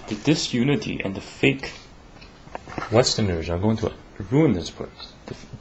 the disunity and the fake Westerners are going to ruin this place.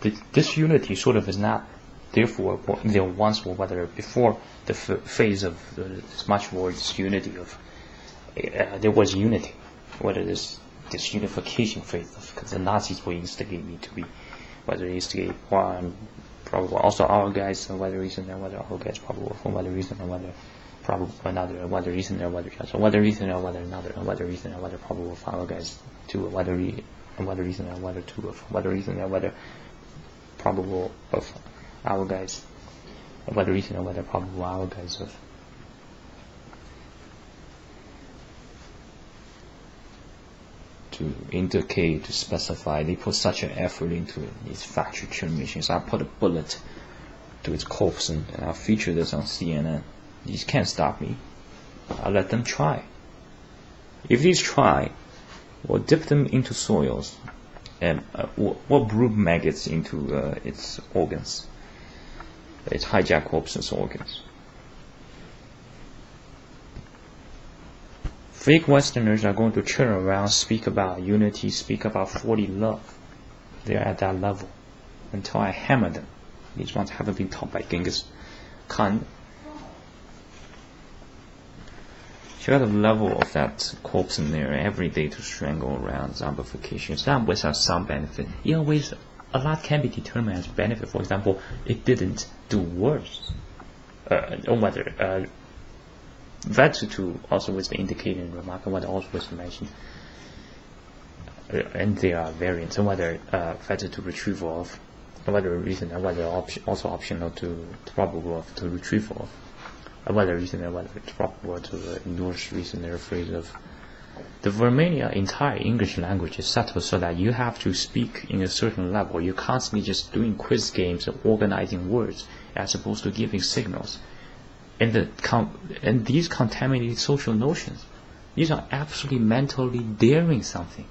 The disunity sort of is not therefore what there once were, whether before the phase of this much more disunity of there was unity, whether this unification phase, because the Nazis will instigate me to be, whether they instigate one probable, also our guys, so whether reason and whether our guys probable, for whether reason and whether probable another, and whether reason or whether so whether reason or whether another, and whether reason or whether probable for our guys two, whether and whether reason or whether two of whether reason or whether probable of our guys, and whether reason or whether probable our guys of. To indicate, to specify, they put such an effort into it, these factory terminations. I put a bullet to its corpse and I'll feature this on CNN. These can't stop me. I'll let them try. If these try, we'll dip them into soils and we'll brew maggots into its organs, its hijacked corpse's organs. Fake Westerners are going to turn around, speak about unity, speak about 40 love. They're at that level until I hammer them. These ones haven't been taught by Genghis Khan. You got the level of that corpse in there every day to strangle around zombification. It's not without some benefit. In always, a lot can be determined as benefit. For example, it didn't do worse. Or whether Vetsu also was the indicating remark, and what also was mentioned, and there are variants, and whether Vetsu to retrieval of, and whether reason, and whether also optional to probable of to retrieval of, and whether reason, and whether it's probable to endorse reason. They're afraid of. The Vermania entire English language is settled so that you have to speak in a certain level. You're constantly just doing quiz games and organizing words as opposed to giving signals. And these contaminated social notions, these are absolutely mentally daring something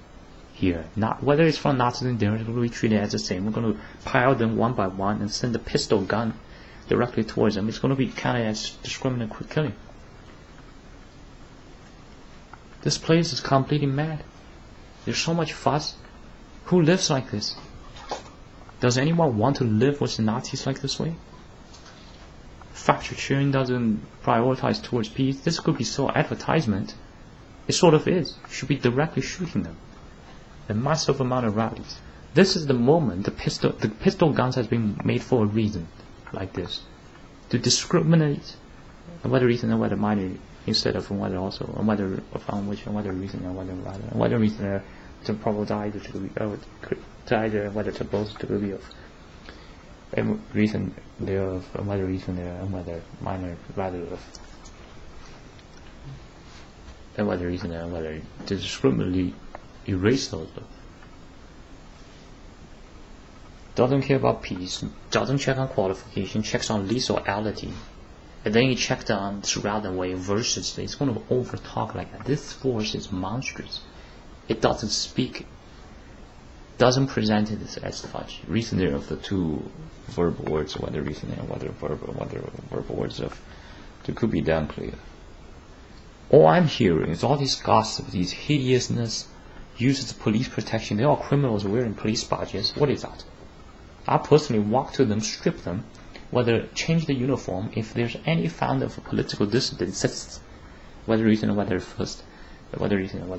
here. Not whether it's from Nazis, they're going to be treated as the same. We're going to pile them one by one and send a pistol gun directly towards them. It's going to be counted as discriminate quick killing. This place is completely mad. There's so much fuss. Who lives like this? Does anyone want to live with the Nazis like this way? Factory cheering doesn't prioritize towards peace. This could be so advertisement. It sort of is. Should be directly shooting them. A massive amount of rallies. This is the moment the pistol guns has been made for a reason, like this, to discriminate, and whether reason and whether minor instead of whether also, and whether upon which and whether reason and whether rather, and whether reason to probable to either to either whether to both to be of. And reason thereof, and whether reason there, and whether minor rather of, and whether reason there, and whether to discriminately erase those. Doesn't care about peace, doesn't check on qualification, checks on lethality, and then he checked on surrounding way versus it's going to over talk like that. This force is monstrous. It doesn't speak. Doesn't present it as such. Reason there of the two verbal words, whether reason and whether verbal words of it could be downplayed. All I'm hearing is all these gossip, these hideousness, uses of police protection. They're all criminals wearing police badges. What is that? I personally walk to them, strip them, whether change the uniform if there's any found of a political dissident exists, whether reason or whether first. Whether reason and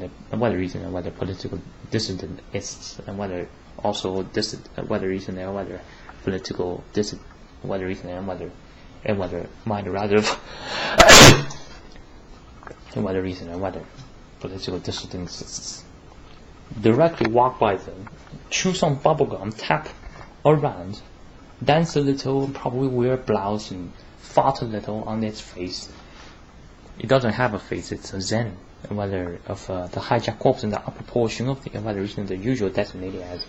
whether political dissident is, and whether also whether reason and whether political dissident, whether reason and whether mind rather and whether reason and whether political dissident exists. Directly walk by them, chew some bubblegum, tap around, dance a little, probably wear a blouse and fart a little on its face. It doesn't have a face, it's a zen. Whether of the hijacked corpse in the upper portion of the whether reason the usual designated as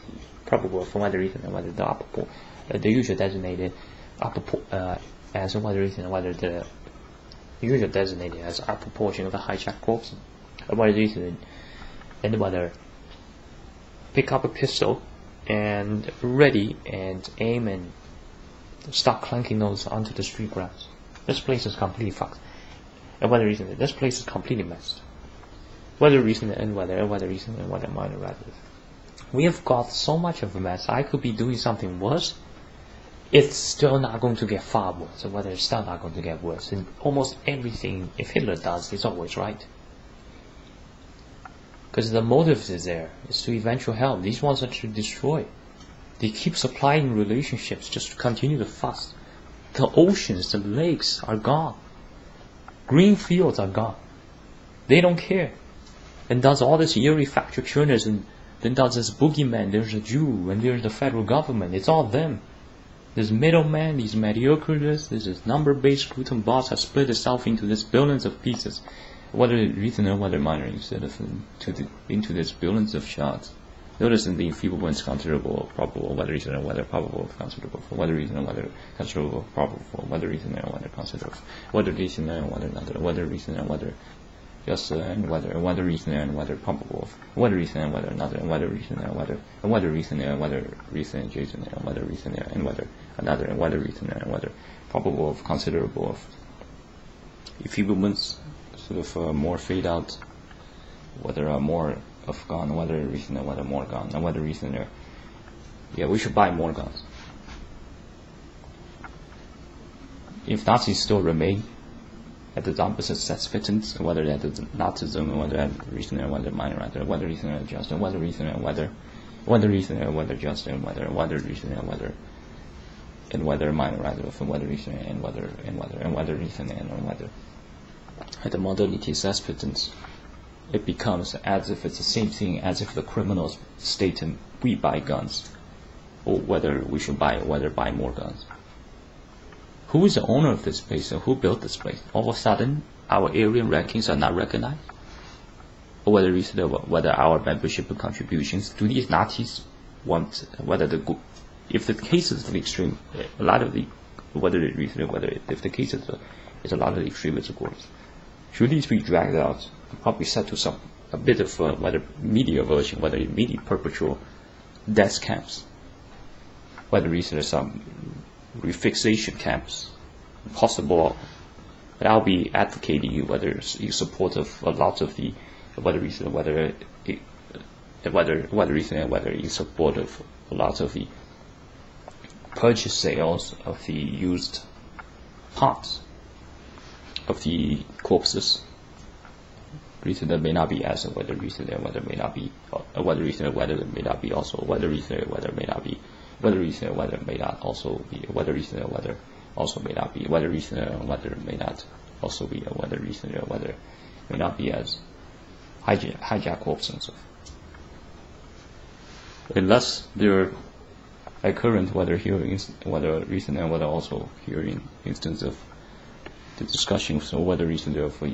probable for whether reason and whether the upper the usual designated upper as whether reason and whether the usual designated as upper portion of the hijacked corpse, whether reason and whether pick up a pistol and ready and aim and start clanking those onto the street grass. This place is completely fucked. And whether reason this place is completely messed. whether recent and whether recent and whether minor relative. We have got so much of a mess. I could be doing something worse. It's still not going to get far worse. So whether it's still not going to get worse. And almost everything, if Hitler does, it's always right. Because the motive is there. It's to eventually help. These ones are to destroy. They keep supplying relationships just to continue the fuss. The oceans, the lakes are gone. Green fields are gone. They don't care. And does all this eerie factual churners, and then does this boogeyman, there's a Jew, and there's the federal government. It's all them. This middleman, these mediocres, this number-based gluten bots have split itself into this billions of pieces, whether recent or whether minor, instead of into this billions of shards. Notice in the enfeeblement considerable or probable, whether recent or whether probable considerable for whether recent or whether considerable probable for whether recent or whether considerable, whether recent or whether another, whether recent or whether just and whether recent and whether probable, whether recent and whether another, and whether recent and whether recent and whether recent adjacent and whether recent and whether another, and whether recent and whether probable of considerable of enfeeblements sort of more fade out, whether more of gone, whether recent and whether more gone, and whether recent or we should buy more guns. If Nazis still remain at the opposite sex fittings, whether that is Nazism, whether that recent or whether minor, whether recent or just, and whether recent or whether recent or whether just, and whether recent and whether minor, and whether recent and whether recent and whether. At the modernity sex fittings, it becomes as if it's the same thing as if the criminals stated we buy guns, or whether we should buy more guns. Who is the owner of this place, and who built this place? All of a sudden, our area rankings are not recognized? Or whether our membership and contributions, do these Nazis want, if the case is the extreme, a lot of the, if the case is a lot of the extremist groups, should these be dragged out, probably set to a bit of whether media version, whether immediate perpetual death camps, whether there's some refixation camps, possible. But I'll be advocating whether you support of a lot of the whether you support of a lot of the purchase sales of the used parts of the corpses. Reason that may not be as whether reason and whether may not be whether reason and whether may not be also whether reason and whether may not be whether reason and whether may not also be whether reason and whether also may not be whether reason and whether may not also be whether reason and whether may not be as hijack corpses and so forth. Unless there are current whether hearings, whether reason and whether also hearing instance of the discussion, so whether reason there for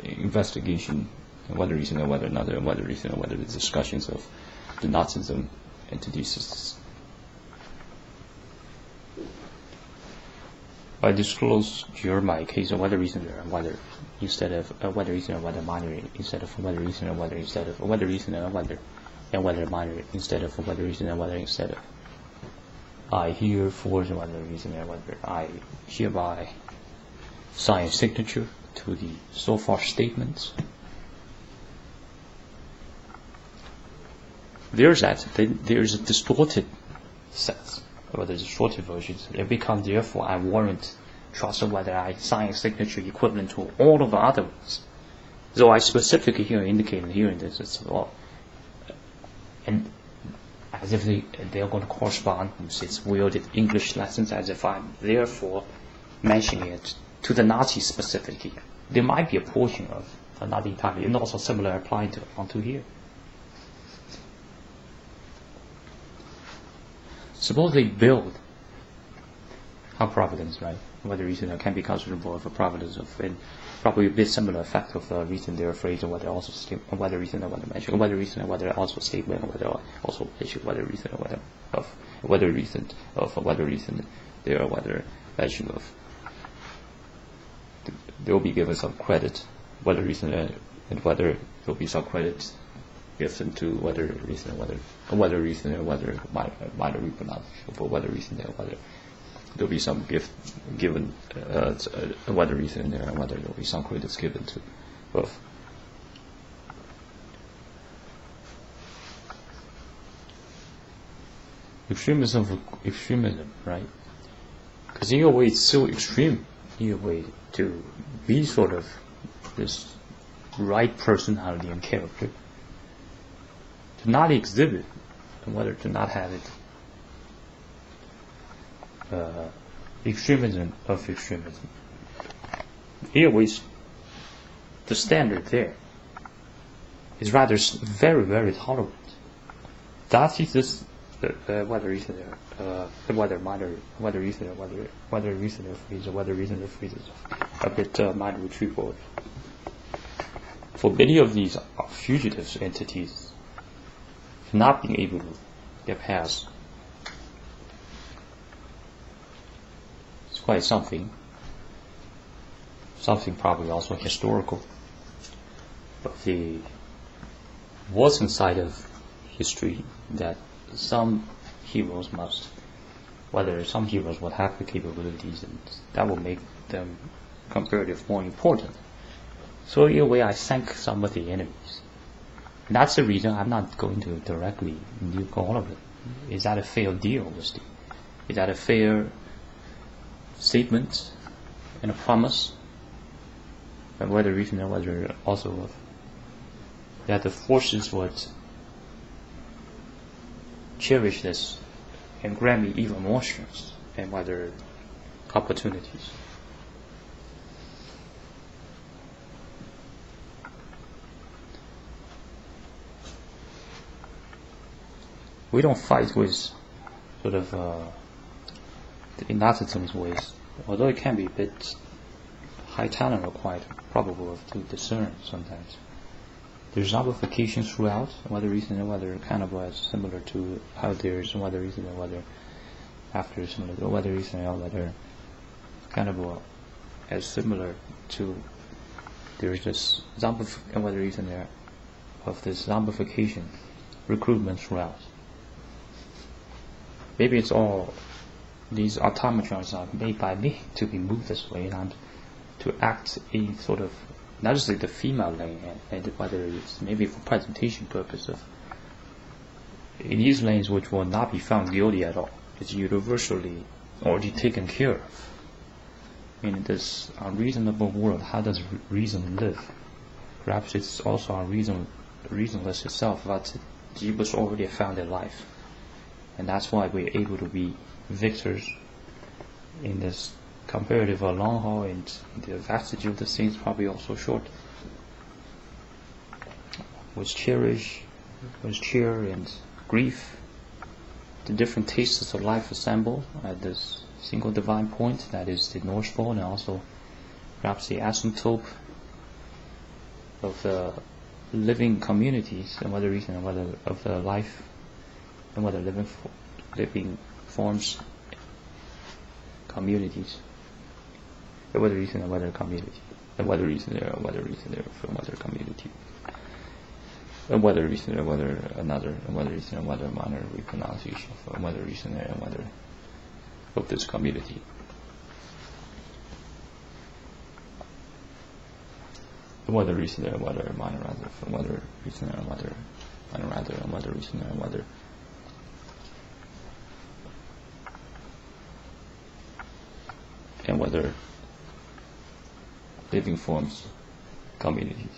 investigation, whether reason or whether another, whether reason or whether the discussions of the Nazism entities. I disclose here my case of whether reason or whether instead of whether reason or whether minor instead of whether reason or whether instead of whether reason or whether and whether minor instead of whether reason or whether instead of. I here for whether reason or whether I hereby sign signature to the so far statements. There's a distorted sense, or the distorted versions. It becomes therefore I warrant trust of whether I sign a signature equivalent to all of the other ones. Though I specifically here indicated here in this as well, and as if they are going to correspond with its wielded English lessons, as if I'm therefore mentioning it to the Nazis specifically. There might be a portion of, but not entirely, and also similar applied onto here. Suppose they build a providence, right? Whether reason can be considerable of a providence of, and probably a bit similar effect of the reason they're afraid, or whether also whether reason or whether mention, whether reason or whether also statement, or whether also issue, whether reason or whether of whether reason of whether reason there, or whether mention of. They will be given some credit, whether reason and whether there will be some credit given to whether reason and whether reason and whether minor repronunciation for whether reason and whether there will be some gift given whether reason there and whether there will be some credits given to both. extremism of extremism, right? Because in a way it's so extreme, in a way, to be sort of this right personality and character, to not exhibit, and whether to not have it, extremism of extremism. In a way, the standard there is rather very, very tolerant. That is this, whether reason whether minor, whether reason whether reason freeze, or whether reason freeze is a bit minor retrieval. For many of these fugitives entities, not being able to get past, it's quite something. Something probably also historical. But the what's inside of history that some heroes must, whether some heroes would have the capabilities, and that will make them comparatively more important. So in a way, I thank some of the enemies. And that's the reason I'm not going to directly nuke all of it. Is that a fair deal, Steve? Is that a fair statement and a promise? And whether reason or whether also that the forces would cherish this and grant me even more strength and whether opportunities. We don't fight with sort of the innocentant ways, although it can be a bit high talent required, probable to discern sometimes. There's amplification throughout, whether reason and whether kind of was similar to how there's whether reason and whether after similar to whether reason and whether kind of as similar to there's this and whether reason there of this zombification recruitment throughout. Maybe it's all these automatons are made by me to be moved this way, and to act in sort of not just like the female lane, and whether it's maybe for presentation purpose of in these lanes which will not be found guilty at all. It's universally already taken care of. In this unreasonable world, how does reason live? Perhaps it's also reasonless itself, but it was already found in life. And that's why we're able to be victors in this comparative long haul, and the vestige of the things probably also short. With cheer and grief, the different tastes of life assemble at this single divine point, that is the North Pole, and also perhaps the asymptote of the living communities, and whether reason and whether of the life and whether living forms communities, and whether reason and whether community, and whether reason there, whether reason there from whether community, and whether reason there, whether another, and whether reason and whether minor repronunciation, and whether reason there, and whether of this community. And whether reason there, whether minor rather, from whether reason there, and whether minor rather, and whether reason there, and whether and whether living forms communities.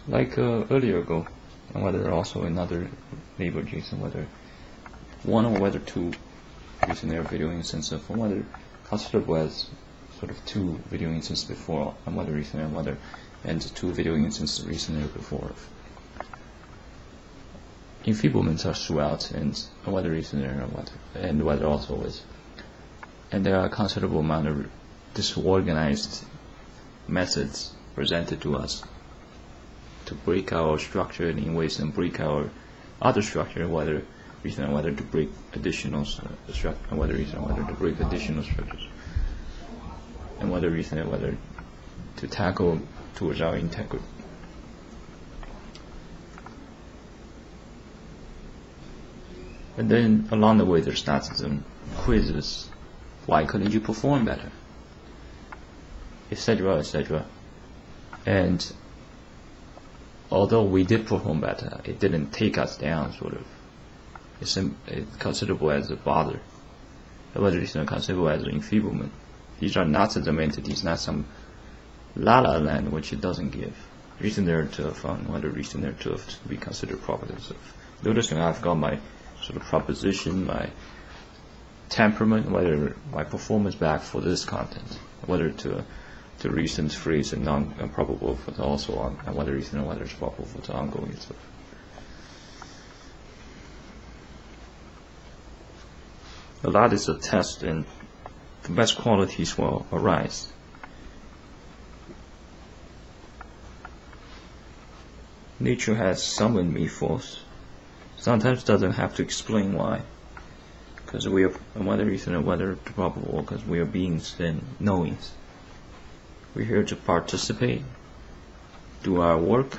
Like earlier ago, and whether also another neighbor Jason, whether one or whether two using their video instance of whether considered as sort of two video instances before, and whether reason and whether, and two video instances recently before. Enfeeblements are throughout, and whether reason and whether, and whether also is, and there are a considerable amount of disorganized methods presented to us to break our structure in ways and break our other structure, whether reason and whether to break additional structure, and whether reason and whether to break additional structures, and whether reason and whether to tackle towards our integrity. And then along the way there's Nazism, quizzes, Why couldn't you perform better? Etc., etc. And although we did perform better, it didn't take us down, sort of. It's considerable as a bother. Whether it's considerable as an enfeeblement. These are not the entities, not some la-la land which it doesn't give. Reason there to found, whether reason there to be considered providence of. Notice I've got my sort of proposition, my temperament, whether my performance back for this content, whether to recent, phrase, and non-probable for the also on, and whether reason and whether it's probable for the ongoing stuff. A lot is a test, and the best qualities will arise. Nature has summoned me forth. Sometimes doesn't have to explain why, because we are whether reason and whether probable, because we are beings and knowings. We're here to participate, do our work,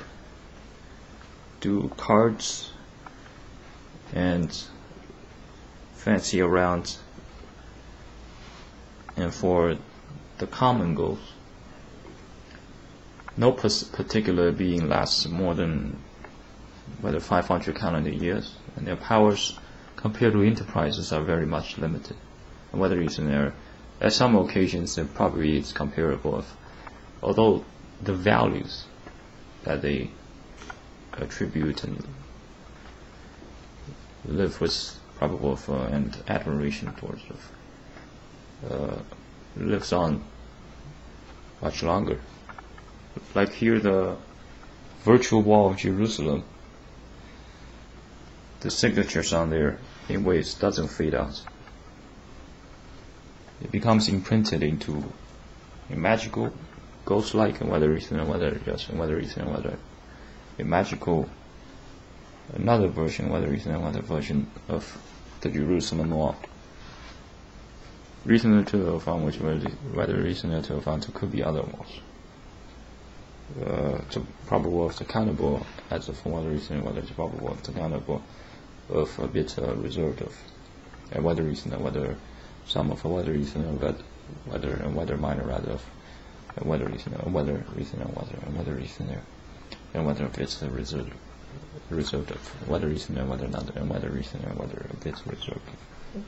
do cards, and fancy around, and for the common goals. No particular being lasts more than whether 500 calendar years, and their powers compared to enterprises are very much limited. And whether reason there, at some occasions, it probably is comparable of, although the values that they attribute and live with probable of and admiration towards of lives on much longer. Like here, the virtual wall of Jerusalem, the signatures on there in ways doesn't fade out. It becomes imprinted into a magical, ghost-like, and whether reason and whether just and whether reason and whether a magical, another version, whether reason and whether version of the Jerusalem wall. Reason to have found which whether reason to have found could be other walls. To probable of the countable as of whether reason and whether it's probable of the countable of a bit reserved of, and whether reason and whether some of a whether reason and whether and whether minor rather of, and whether reason and whether reason and whether reason there, and whether if it's reserved of, whether reason and whether not, and whether reason and whether a bit reserved of.